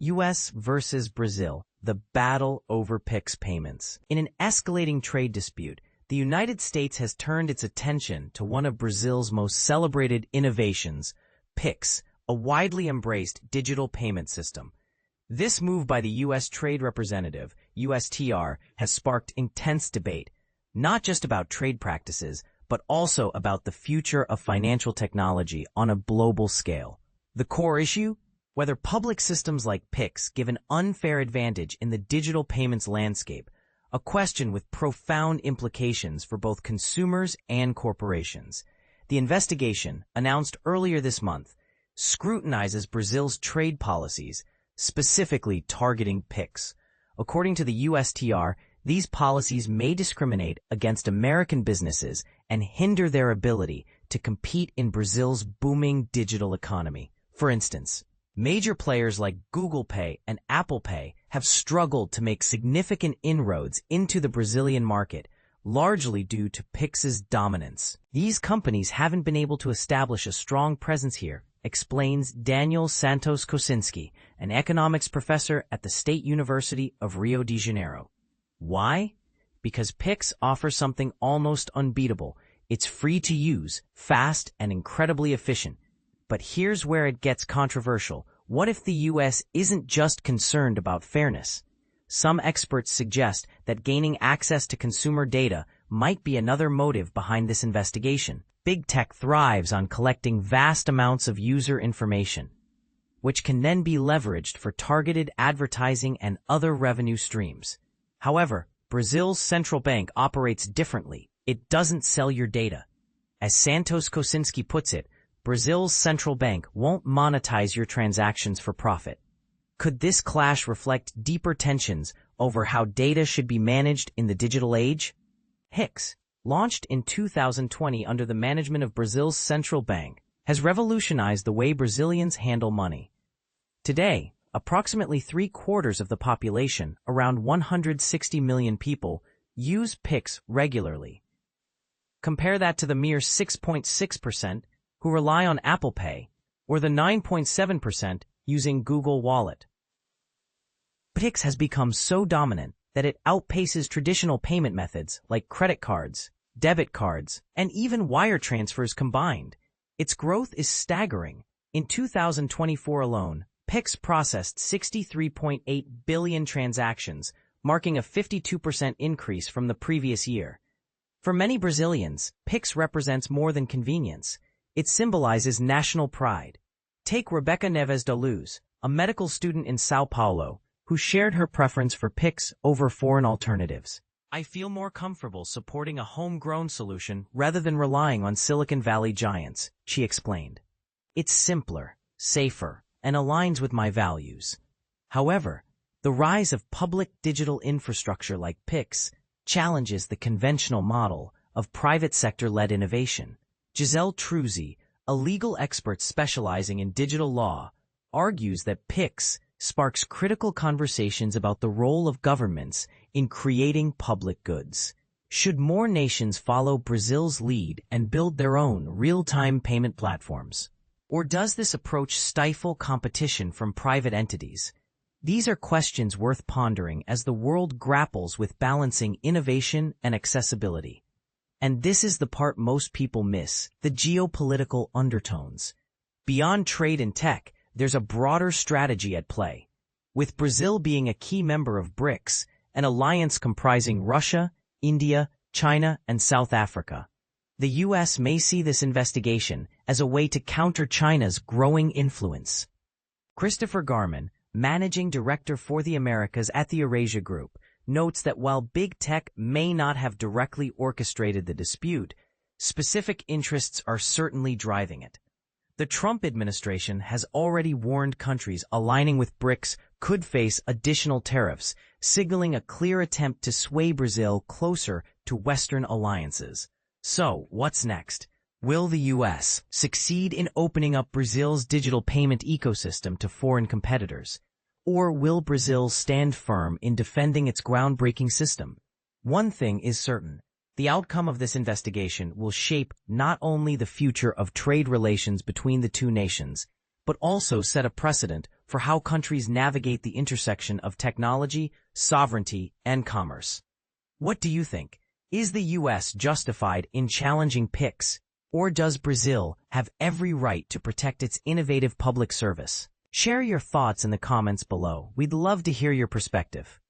U.S. versus Brazil, the battle over PIX payments. In an escalating trade dispute, the United States has turned its attention to one of Brazil's most celebrated innovations, PIX, a widely embraced digital payment system. This move by the U.S. Trade Representative, USTR, has sparked intense debate, not just about trade practices, but also about the future of financial technology on a global scale. The core issue? Whether public systems like PIX give an unfair advantage in the digital payments landscape, a question with profound implications for both consumers and corporations. The investigation, announced earlier this month, scrutinizes Brazil's trade policies, specifically targeting PIX. According to the USTR, these policies may discriminate against American businesses and hinder their ability to compete in Brazil's booming digital economy. For instance, major players like Google Pay and Apple Pay have struggled to make significant inroads into the Brazilian market, largely due to PIX's dominance. These companies haven't been able to establish a strong presence here, explains Daniel Santos Kosinski, an economics professor at the State University of Rio de Janeiro. Why? Because PIX offers something almost unbeatable. It's free to use, fast, and incredibly efficient. But here's where it gets controversial. What if the U.S. isn't just concerned about fairness? Some experts suggest that gaining access to consumer data might be another motive behind this investigation. Big tech thrives on collecting vast amounts of user information, which can then be leveraged for targeted advertising and other revenue streams. However, Brazil's central bank operates differently. It doesn't sell your data. As Santos Kosinski puts it, Brazil's central bank won't monetize your transactions for profit. Could this clash reflect deeper tensions over how data should be managed in the digital age? PIX, launched in 2020 under the management of Brazil's central bank, has revolutionized the way Brazilians handle money. Today, approximately 3/4 of the population, around 160 million people, use PIX regularly. Compare that to the mere 6.6% who rely on Apple Pay, or the 9.7% using Google Wallet. PIX has become so dominant that it outpaces traditional payment methods like credit cards, debit cards, and even wire transfers combined. Its growth is staggering. In 2024 alone, PIX processed 63.8 billion transactions, marking a 52% increase from the previous year. For many Brazilians, PIX represents more than convenience. It symbolizes national pride. Take Rebecca Neves da Luz, a medical student in Sao Paulo, who shared her preference for PIX over foreign alternatives. I feel more comfortable supporting a homegrown solution rather than relying on Silicon Valley giants, she explained. It's simpler, safer, and aligns with my values. However, the rise of public digital infrastructure like PIX challenges the conventional model of private sector-led innovation. Giselle Truzzi, a legal expert specializing in digital law, argues that PIX sparks critical conversations about the role of governments in creating public goods. Should more nations follow Brazil's lead and build their own real-time payment platforms? Or does this approach stifle competition from private entities? These are questions worth pondering as the world grapples with balancing innovation and accessibility. And this is the part most people miss, the geopolitical undertones. Beyond trade and tech, there's a broader strategy at play. With Brazil being a key member of BRICS, an alliance comprising Russia, India, China, and South Africa, the U.S. may see this investigation as a way to counter China's growing influence. Christopher Garman, managing director for the Americas at the Eurasia Group, notes that while big tech may not have directly orchestrated the dispute, specific interests are certainly driving it. The Trump administration has already warned countries aligning with BRICS could face additional tariffs, signaling a clear attempt to sway Brazil closer to Western alliances. So, what's next? Will the U.S. succeed in opening up Brazil's digital payment ecosystem to foreign competitors? Or will Brazil stand firm in defending its groundbreaking system? One thing is certain. The outcome of this investigation will shape not only the future of trade relations between the two nations, but also set a precedent for how countries navigate the intersection of technology, sovereignty, and commerce. What do you think? Is the U.S. justified in challenging PICs, or does Brazil have every right to protect its innovative public service? Share your thoughts in the comments below. We'd love to hear your perspective.